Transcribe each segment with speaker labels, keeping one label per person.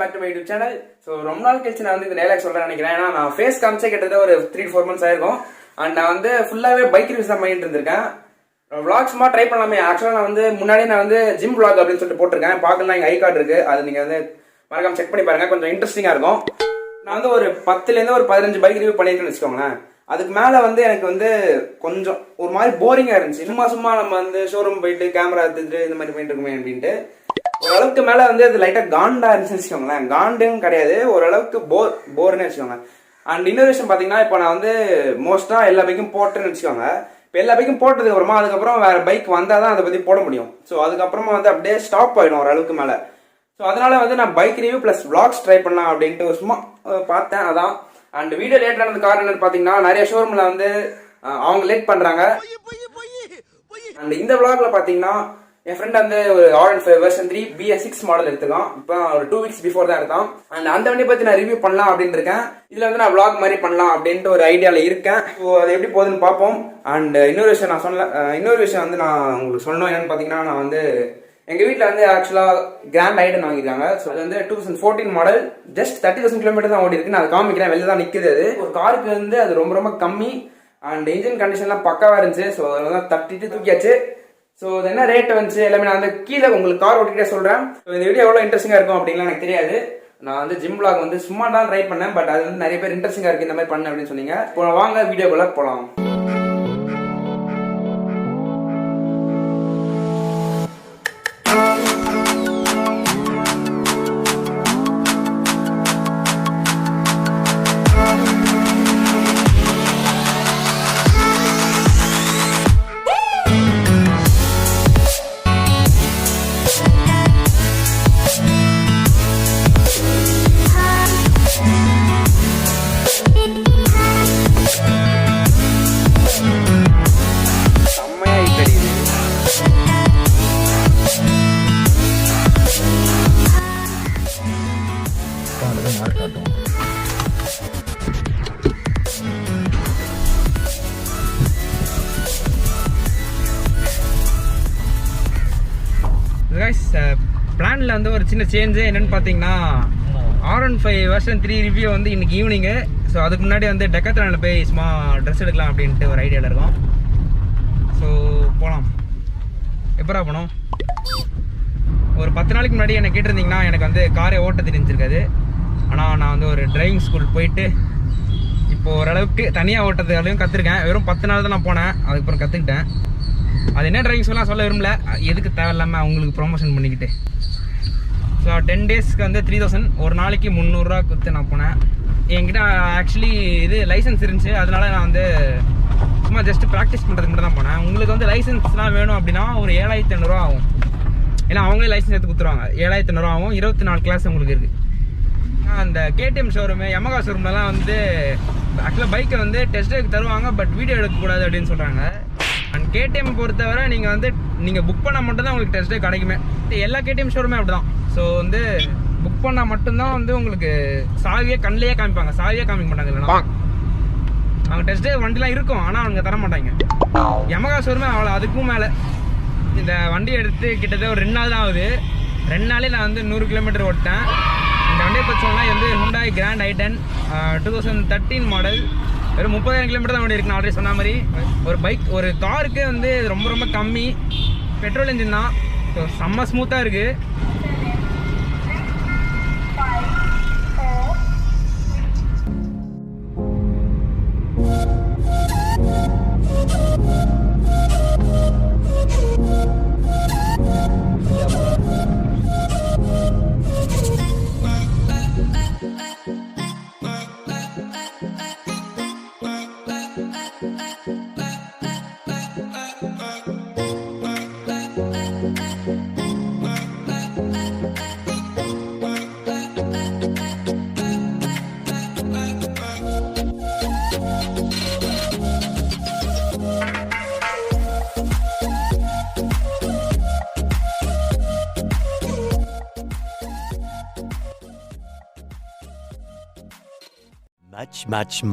Speaker 1: Back to my YouTube channel. So ரொம்ப நாள் கழிச்சு நான் வந்து இந்த டைலாக் சொல்றேன் நினைக்கிறேன். ஏன்னா நான் ஃபேஸ் காமிச்சே கிட்டத்தட்ட ஒரு 3-4 months ஆயிருக்கும். அண்ட் நான் வந்து ஃபுல்லாவே பைக் ரிவ்யூஸ் தான் பண்ணிட்டு இருந்திருக்கேன். விளாக் சும்மா ட்ரை பண்ணலாமே. ஆக்சுவலாக நான் வந்து முன்னாடி நான் வந்து ஜிம் விளாக் அப்படின்னு சொல்லிட்டு போட்டிருக்கேன். பார்க்கலாம் எங்கள் ஐ கார்டு இருக்கு, அது நீங்க வந்து மறக்காம செக் பண்ணி பாருங்க, கொஞ்சம் இன்ட்ரெஸ்டிங்கா இருக்கும். நான் வந்து ஒரு 10லேருந்து ஒரு 15 பைக் ரிவ்யூ பண்ணியிருக்கேன்னு வச்சுக்கோங்களேன். அதுக்கு மேலே வந்து எனக்கு வந்து கொஞ்சம் ஒரு மாதிரி போரிங்காக இருந்துச்சு. சும்மா நம்ம வந்து ஷோரூம் போயிட்டு கேமரா எடுத்துட்டு இந்த மாதிரி பண்ணிட்டு இருக்குமே அப்படின்ட்டு ஓரளவுக்கு மேலே வந்து அது லைட்டாக காண்டா இருந்துச்சுன்னு வச்சுக்கோங்களேன். காண்டும் கிடையாது, ஓரளவுக்கு போர்னு வச்சுக்கோங்க. அண்ட் இன்னொரு விஷயம் பார்த்தீங்கன்னா, இப்போ நான் வந்து மோஸ்ட்டாக எல்லா பைக்கும் போட்டேன்னு வச்சுக்கோங்க. இப்போ எல்லா பைக்கும் போட்டதுக்கு அப்புறமா அதுக்கப்புறம் வேற பைக் வந்தால் தான் அதை பற்றி போட முடியும். ஸோ அதுக்கப்புறமா வந்து அப்படியே ஸ்டாப் ஆகிடும் ஓரளவுக்கு மேலே. ஸோ அதனால வந்து நான் bike review plus vlogs try பண்ணலாம் அப்படின்ட்டு சும்மா பார்த்தேன். அதான் அண்ட் வீடியோ லேட் ஆனது காரணம் என்னன்னு பார்த்தீங்கன்னா, நிறைய ஷோரூமில் வந்து அவங்க லேட் பண்ணுறாங்க. அண்ட் இந்த விளாக்ல பார்த்தீங்கன்னா என் ஃப்ரெண்ட் வந்து ஒரு R15 வெர்ஷன் 3 BS6 மாடல் எடுத்துக்கான். இப்போ ஒரு 2 weeks பிஃபோர் தான் எடுத்தான். அண்ட் அந்த வண்டியை பற்றி நான் ரிவ்யூ பண்ணலாம் அப்படின்னு இருக்கேன். இதில் வந்து நான் விளாக் மாதிரி பண்ணலாம் அப்படின்ட்டு ஒரு ஐடியாவில் இருக்கேன். ஸோ அது எப்படி போகுதுன்னு பார்ப்போம். அண்ட் இன்னொரு விஷயம் வந்து நான் உங்களுக்கு சொல்லணும். என்னன்னு பார்த்தீங்கன்னா, நான் வந்து எங்கள் வீட்டில் வந்து ஆக்சுவலாக கிராண்ட் ஐடன் வாங்கியிருக்காங்க. ஸோ அது வந்து 2014 மாடல், ஜஸ்ட் 30,000 கிலோமீட்டர் தான் ஓடி இருக்கு. நான் அதை காமிக்கிறேன், வெளில தான் நிற்குது. அது ஒரு காருக்கு வந்து அது ரொம்ப ரொம்ப கம்மி. அண்ட் இன்ஜின் கண்டிஷன்லாம் பக்காவாக இருந்துச்சு. ஸோ அதில் தான் தட்டிட்டு தூக்கியாச்சு. ஸோ அது என்ன ரேட் வந்துச்சு எல்லாமே நான் வந்து கீழே உங்களுக்கு கார் ஓட்டிகிட்டே சொல்கிறேன். ஸோ இந்த வீடியோ எவ்வளோ இன்ட்ரெஸ்டிங்காக இருக்கும் அப்படின்லாம் எனக்கு தெரியாது. நான் வந்து ஜிம் விளாக் வந்து சும்மா தான் ட்ரை பண்ணேன். பட் அது வந்து நிறைய பேர் இன்ட்ரெஸ்டிங்காக இருக்குது இந்த மாதிரி பண்ணு அப்படின்னு சொன்னீங்க. இப்போ வாங்க வீடியோக்குள்ளே போகலாம். பிளான்ல வந்து ஒரு சின்ன சேஞ்சு என்னன்னு பார்த்தீங்கன்னா, R15 வெர்ஷன் 3 ரிவ்யூ வந்து இன்னைக்கு ஈவினிங்கு. ஸோ அதுக்கு முன்னாடி வந்து டெக்காத்லானில் போய் சும்மா ட்ரெஸ் எடுக்கலாம் அப்படின்ட்டு ஒரு ஐடியாவில் இருக்கோம். ஸோ போகலாம். எப்படா போனோம்? ஒரு 10 நாளைக்கு முன்னாடி என்னை கேட்டிருந்தீங்கன்னா எனக்கு வந்து காரை ஓட்ட தெரிஞ்சிருக்காது. ஆனால் நான் வந்து ஒரு டிரைவிங் ஸ்கூல் போயிட்டு இப்போ ஓரளவுக்கு தனியாக ஓட்டுறதுலையும் கற்றுருக்கேன். வெறும் 10 நாள் தான் நான் போனேன், அதுக்கப்புறம் கற்றுக்கிட்டேன். அது என்ன டிரைவிங் ஸ்கூல்லாம் சொல்ல விரும்பல, எதுக்கு தேவையில்லாமல் அவங்களுக்கு ப்ரொமோஷன் பண்ணிக்கிட்டு. ஸோ 10 டேஸ்க்கு வந்து 3000, ஒரு நாளைக்கு 300 ரூபா கொடுத்து நான் போனேன். என்கிட்ட ஆக்சுவலி இது லைசன்ஸ் இருந்துச்சு, அதனால நான் வந்து சும்மா ஜஸ்ட் ப்ராக்டிஸ் பண்ணுறதுக்கு மட்டும் தான் போனேன். உங்களுக்கு வந்து லைசன்ஸ்லாம் வேணும் அப்படின்னா ஒரு 7500 ரூபா ஆகும். ஏன்னா அவங்களே லைசன்ஸ் எடுத்து கொடுத்துருவாங்க. 7500 ரூபா ஆகும். 24 கிளாஸ் உங்களுக்கு இருக்குது. அந்த கேடிஎம் ஷோரூமு, யமகா ஷோரூம்லலாம் வந்து ஆக்சுவலாக பைக்கை வந்து டெஸ்ட் ட்ரைவ் தருவாங்க, பட் வீடியோ எடுக்கக்கூடாது அப்படின்னு சொல்கிறாங்க. அண்ட் கேடிஎம் பொறுத்தவரை நீங்கள் புக் பண்ணால் மட்டும்தான் உங்களுக்கு டெஸ்ட் ட்ரைவ் கிடைக்குமே. எல்லா கேடிஎம் ஷோரூமே அப்படி தான். ஸோ வந்து புக் பண்ணால் மட்டும்தான் வந்து உங்களுக்கு சாவியே கண்ணிலேயே காமிப்பாங்க, சாவியே காமிக்க மாட்டாங்க. இல்லைனா அவங்க டெஸ்ட் ட்ரைவ் வண்டிலாம் இருக்கும், ஆனால் அவங்க தர மாட்டாங்க. யமகா ஷோரூமே அவ்வளோ, அதுக்கும் மேலே. இந்த வண்டியை எடுத்து கிட்டத்தட்ட ஒரு 2 நாள் தான் ஆகுது. 2 நாளே நான் வந்து 100 கிலோமீட்டர் ஓட்டேன். இந்த வண்டியை பற்றி சொன்னால் வந்து Hyundai கிராண்ட் ஐடன் 2013 மாடல், வெறும் 30,000 கிலோமீட்டர் தான் ஓடி இருக்கு. நான் ஆல்ரெடி சொன்ன மாதிரி ஒரு காருக்கு வந்து ரொம்ப ரொம்ப கம்மி. பெட்ரோல் இன்ஜின் தான். ஸோ செம்ம ஸ்மூத்தாக இருக்குது.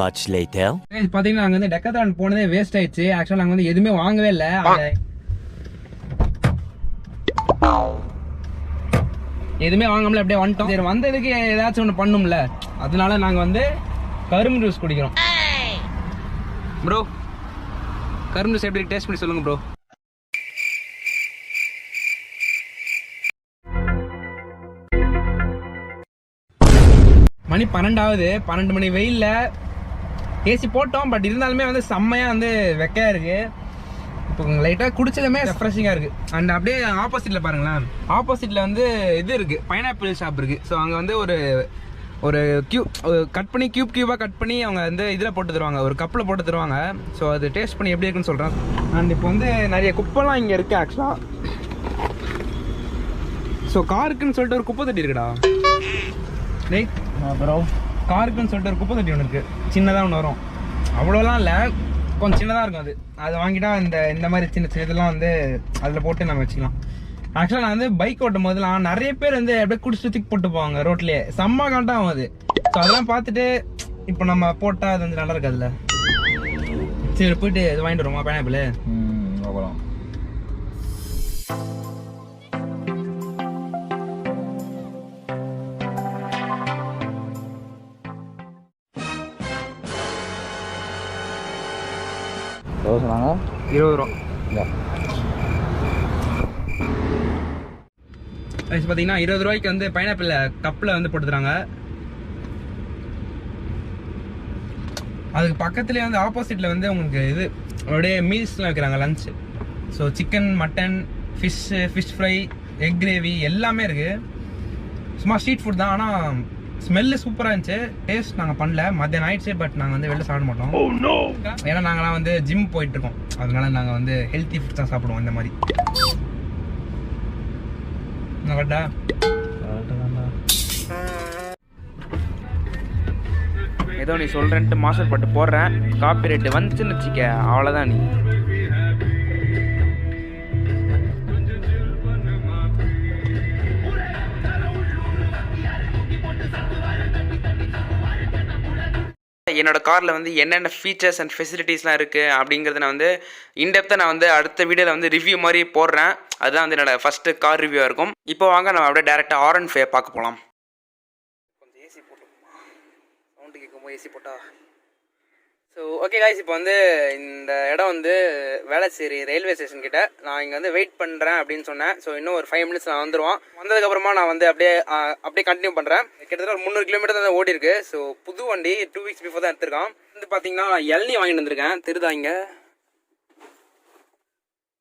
Speaker 2: much later.
Speaker 1: பாத்தீங்கன்னா நாங்க வந்து டெக்காத்லான் போனதே வேஸ்ட் ஆயிடுச்சு. ஆக்சுவலா நாங்க வந்து எதுவுமே வாங்கவே இல்லை. எதுவுமே வாங்காமல அப்படியே வந்துட்டோம். சரி வந்ததுக்கு ஏதாச்சும் ஒன்று பண்ணும்ல, அதனால நாங்கள் வந்து கரும்பு ஜூஸ் குடிக்கிறோம். ப்ரோ கரும்பு ஜூஸ் எப்படி டேஸ்ட் பண்ணி சொல்லுங்க ப்ரோ. மணி 12 12 மணி வெயில்ல ஏசி போட்டோம். பட் இருந்தாலுமே வந்து செம்மையாக வந்து வெக்கையாக இருக்குது. இப்போ லைட்டாக குடிச்சதுமே ரெஃப்ரெஷிங்காக இருக்குது. அண்ட் அப்படியே ஆப்போசிட்டில் பாருங்களேன், ஆப்போசிட்டில் வந்து இது இருக்குது, பைனாப்பிள் ஷாப் இருக்குது. ஸோ அங்கே வந்து ஒரு கட் பண்ணி கியூபாக கட் பண்ணி அவங்க வந்து இதில் போட்டு தருவாங்க, ஒரு கப்பில் போட்டு தருவாங்க. ஸோ அது டேஸ்ட் பண்ணி எப்படி இருக்குன்னு சொல்கிறேன். அண்ட் இப்போ வந்து நிறைய குப்பைலாம் இங்கே இருக்குது ஆக்சுவலாக. ஸோ காருக்குன்னு சொல்லிட்டு ஒரு குப்பை தட்டி இருக்குடா. டேய் ப்ரோ, காருக்குன்னு சொல்லிட்டு ஒரு குப்பை தட்டி ஒன்று இருக்குது, சின்னதாக ஒன்று வரும். அவ்வளோலாம் இல்லை, கொஞ்சம் சின்னதாக இருக்கும். அதை வாங்கிட்டா இந்த மாதிரி சின்ன சின்ன இதெல்லாம் வந்து அதில் போட்டு நம்ம வச்சுக்கலாம். ஆக்சுவலாக நான் வந்து பைக் ஓட்டும் போதெல்லாம் நிறைய பேர் வந்து அப்படியே குடிச்சு தூக்கி போட்டு போவாங்க ரோட்லேயே, செம்ம காண்டாக ஆகும் அது. ஸோ அதெல்லாம் பார்த்துட்டு இப்போ நம்ம போட்டால் அது வந்து நல்லா இருக்காதுல்ல. சரி போயிட்டு இது வாங்கிட்டு வருவோமா பைனாப்பிள்?
Speaker 3: போகலாம். எவ்வளோ சொன்னாங்க?
Speaker 1: 20 ரூபா.
Speaker 3: இல்லை
Speaker 1: பார்த்தீங்கன்னா 20 ரூபாய்க்கு வந்து பைனாப்பிள் கப்பில் வந்து போட்டு தராங்க. அதுக்கு பக்கத்துலேயே வந்து ஆப்போசிட்டில் வந்து உங்களுக்கு இது அப்படியே மீல்ஸ்லாம் வைக்கிறாங்க, lunch. So chicken, mutton, fish fry, egg gravy எல்லாமே இருக்குது. சும்மா ஸ்ட்ரீட் ஃபுட் தான், ஆனால் ஸ்மெல்லு சூப்பராக இருந்துச்சு. டேஸ்ட் நாங்கள் பண்ணல, மத்தியானம் ஆயிடுச்சு. பட் நாங்கள் வந்து வெளில சாப்பிட மாட்டோம். ஏன்னா நாங்களாம் வந்து ஜிம் போயிட்டுருக்கோம், அதனால நாங்கள் வந்து ஹெல்த்தி ஃபுட்ஸ் தான் சாப்பிடுவோம். இந்த மாதிரி கரெக்டா? ஏதோ நீ சொல்கிறேன்ட்டு மாஸ்டர் பட்டு போடுறேன், காப்பி ரேட்டு வந்துச்சுன்னு வச்சுக்க, அவ்வளோதான். நீ என்னோட காரில் வந்து என்னென்ன ஃபீச்சர்ஸ் அண்ட் ஃபெசிலிட்டிஸ்லாம் இருக்குது அப்படிங்கிறத நான் வந்து இன்டெப்த்தாக நான் வந்து அடுத்த வீடியோவில் வந்து ரிவ்யூ மாதிரி போடுறேன். அதுதான் வந்து என்னோடய ஃபஸ்ட்டு கார் ரிவ்யூவாக இருக்கும். இப்போ வாங்க நம்ம அப்படியே டேரெக்டாக R15 பார்க்க போகலாம். கொஞ்சம் ஏசி போட்டோம், சவுண்டு கேட்கும்போது ஏசி போட்டா. ஸோ ஓகே காய்ஸ், இப்போ வந்து இந்த இடம் வந்து வேளச்சேரி ரயில்வே ஸ்டேஷன் கிட்ட நான் இங்கே வந்து வெயிட் பண்ணுறேன் அப்படின்னு சொன்னேன். ஸோ இன்னும் ஒரு 5 மினிட்ஸ் நான் வந்துடுவான். வந்ததுக்கப்புறமா நான் வந்து அப்படியே கண்டினியூ பண்ணுறேன். கிட்டத்தட்ட ஒரு 300 கிலோமீட்டர் தான் ஓடி இருக்கு. ஸோ புது வண்டி 2 வீக்ஸ் பிஃபோர் தான் எடுத்திருக்கான். வந்து பார்த்தீங்கன்னா இளநீ வாங்கிட்டு வந்திருக்கேன், தெரியுதா இங்கே?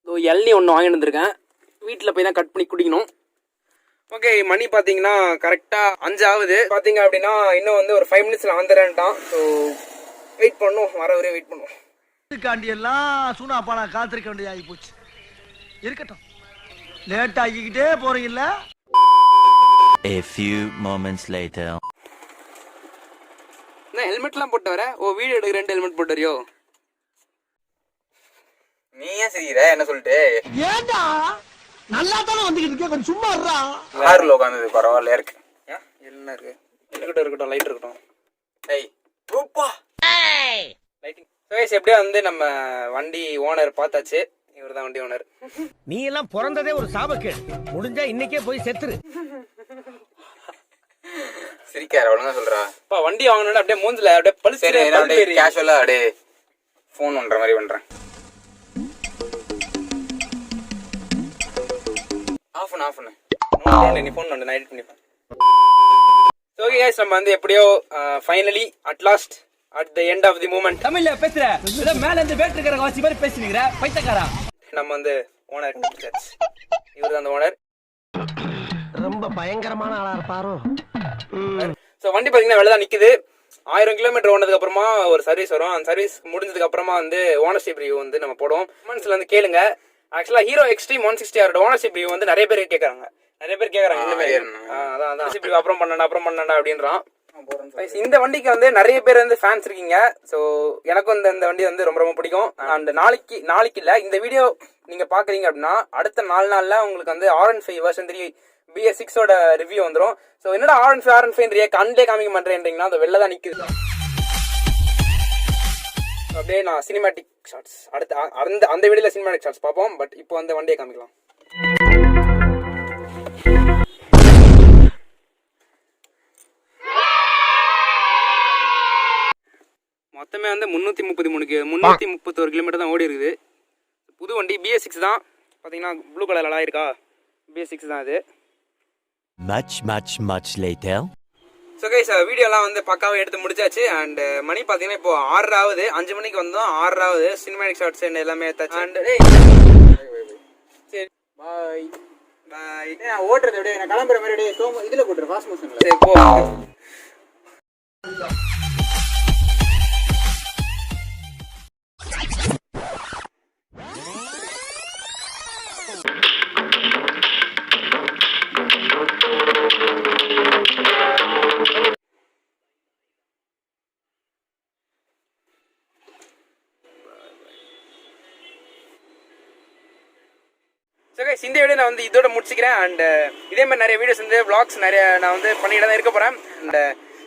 Speaker 1: ஸோ இளநீ ஒன்று வாங்கிட்டு வந்திருக்கேன், வீட்டில் போய் தான் கட் பண்ணி குடிக்கணும். ஓகே, மணி பார்த்தீங்கன்னா கரெக்டாக 5 ஆகுது. பார்த்தீங்க அப்படின்னா இன்னும் வந்து ஒரு 5 மினிட்ஸில் வந்துடுறேன்ட்டான். ஸோ வெயிட் பண்ணும், வர வரையும் வெயிட் பண்ணுவோம்.
Speaker 4: காண்டியெல்லாம் சூனாப்பா நான் காத்திருக்க வேண்டியது ஆகி போச்சு. இருக்கட்டும், லேட் ஆகிக்கிட்டே போறீங்கல்ல.
Speaker 2: A few moments later.
Speaker 1: என்ன ஹெல்மெட்லாம் போட்டு வர? ஓ, வீடியோ எடுக்க 2 ஹெல்மெட் போட்டு வரையோ? நீ ஏன் சிரிக்கிற என்ன சொல்லிட்டு?
Speaker 4: ஏண்டா நல்லா தானே வந்துகிட்டு இருக்கே, கொஞ்சம் சும்மா இருடா.
Speaker 1: கார்ல உட்கார்ந்தது பரவாயில்ல இருக்கு. என்ன இருக்கு? இருக்கட்டும், லைட் இருக்கட்டும். ஏய் ரூப்பா லைட்டிங். கைஸ், எப்படியே வந்து நம்ம வண்டி ஓனர் பார்த்தாச்சு. இவர்தான் வண்டி ஓனர்.
Speaker 4: நீ எல்லாம் பிறந்ததே ஒரு சாபக்கேடு, முடிஞ்சா இன்னைக்கே போய் செத்துரு.
Speaker 3: சிரிக்கார ஒழுங்கா சொல்றா.
Speaker 1: அப்பா வண்டி வாங்கணும்னா அப்படியே மூஞ்சில அப்படியே பல்ஸ். சரி,
Speaker 3: அப்படியே கேஷுவலா அப்படியே ஃபோன் பண்ற மாதிரி பண்றேன்.
Speaker 1: ஆஃப் பண்ணு. நீ ஃபோன் பண்ணு, நான் எடிட் பண்ணிப்பேன். ஓகே गाइस, நம்ம வந்து எப்படியோ finally at last at the end of the moment.
Speaker 4: தமிழ்ல பேசுற, இத மேல இருந்து பேட் இருக்கற வாசி மாதிரி பேசினீங்கற பைத்தக்காரா.
Speaker 1: நம்ம வந்து ஓனர் கண்டுபிடிச்சாச்சு. இவர்தான் அந்த ஓனர்.
Speaker 4: ரொம்ப பயங்கரமான ஆளா இருப்பாரோ.
Speaker 1: சோ வண்டி பாத்தீங்கன்னா வெளிய தான் நிக்குது. 1000 கிலோமீட்டர் ஓனதுக்கு அப்புறமா ஒரு சர்வீஸ் வரும். அந்த சர்வீஸ் முடிஞ்சதுக்கு அப்புறமா வந்து ஓனர்ஷிப் ரிவ்யூ வந்து நம்ம போடுவோம். கமெண்ட்ஸ்ல வந்து கேளுங்க. ஆக்சுவலா ஹீரோ எக்ஸ்ட்ரீம் 160 ஆரோட ஓனர்ஷிப் ரிவ்யூ வந்து நிறைய பேர் கேக்குறாங்க. அதான் அப்புறம் பண்ணடா அப்படின்றான். இந்த வண்டிக்கு வந்து நிறைய பேர் வந்து ஃபேன்ஸ் இருக்கீங்க. ஸோ எனக்கும் இந்த வண்டி வந்து ரொம்ப ரொம்ப பிடிக்கும். அண்ட் நாளைக்கு இல்லை, இந்த வீடியோ நீங்க பாக்குறீங்க அப்படின்னா அடுத்த 4 நாள்ல உங்களுக்கு வந்து R15 வெர்ஷன் 3 BS6ஓட ரிவ்யூ வந்துடும். ஸோ என்னடா R15 கண்டே காமிக்க மாட்டேன்றீங்கன்னா அது வெளில தான் நிக்குது. அப்படியே நான் சினிமேட்டிக் ஷாட்ஸ் அடுத்த அந்த வீடியோல சினிமேட்டிக் ஷாட்ஸ் பார்ப்போம். பட் இப்போ அந்த வண்டியை காமிக்கலாம். மொத்தமே வந்து 331 கிலோமீட்டர் தான் ஓடி இருக்குது. புது வண்டி BS6 தான். பார்த்தீங்கன்னா ப்ளூ கலரில் இருக்கா, BS6 தான் அது.
Speaker 2: Much later.
Speaker 1: ஸோ கைஸ் வீடியோலாம் வந்து பக்காவாக எடுத்து முடிச்சாச்சு. அண்ட் மணி பார்த்தீங்கன்னா இப்போ 6 ஆகுது. 5 மணிக்கு வந்தோம், 6 ஆகுது. சினிமேட்டிக் ஷார்ட்ஸ் எல்லாமே எடுத்தாச்சு. அண்ட் சரி பாய் பாய்.
Speaker 3: ஓட்டுறது அப்படியே நான் கிளம்புற மாதிரி இதில் போட்டுரு ஃபாஸ்ட் மோஷன்ல.
Speaker 1: சரி போ. ஸோ கைஸ் இந்த வீடியோ நான் வந்து இதோட முடிச்சுக்கிறேன். அண்ட் இதே மாதிரி நிறைய வீடியோஸ் வந்து vlogs நிறைய நான் வந்து பண்ணிட்டு தான் இருக்க போகிறேன். அண்ட்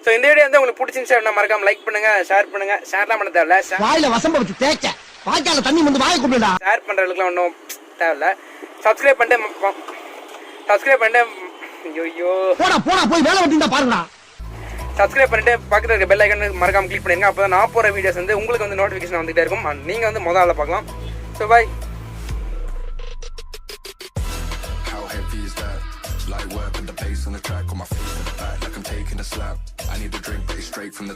Speaker 1: ஸோ இந்த வீடியோ வந்து உங்களுக்கு பிடிச்சிருந்துச்சு அப்படின்னா மறக்காம லைக் பண்ணுங்க, ஷேர் பண்ணுங்க. ஷேர்லாம் பண்ண தேவையில்ல,
Speaker 4: வாயில வசம்ப வச்சு தேய்க்க வாய்க்கால தண்ணி வந்து வாயை கூப்பிடுடா.
Speaker 1: ஷேர் பண்ணுறதுக்குலாம் ஒன்றும் தேவையில்ல. சப்ஸ்கிரைப் பண்ணிட்டு ஐயோ
Speaker 4: போடா போய் வேலை வெட்டிண்டா பாருங்கடா.
Speaker 1: சப்ஸ்கிரைப் பண்ணிட்டு பக்கத்தில் இருக்க பெல் ஐக்கன் மறக்காம கிளிக் பண்ணிருங்க. அப்போ தான் நான் போகிற வீடியோஸ் வந்து உங்களுக்கு வந்து நோட்டிஃபிகேஷன் வந்துகிட்டே இருக்கும். அண்ட் நீங்கள் வந்து முதல்ல பார்க்கலாம். So bye.
Speaker 5: Heavy is that? Light work with the bass on the track, on my feet in the back, like I'm taking a slap. I need a drink, but it's straight from the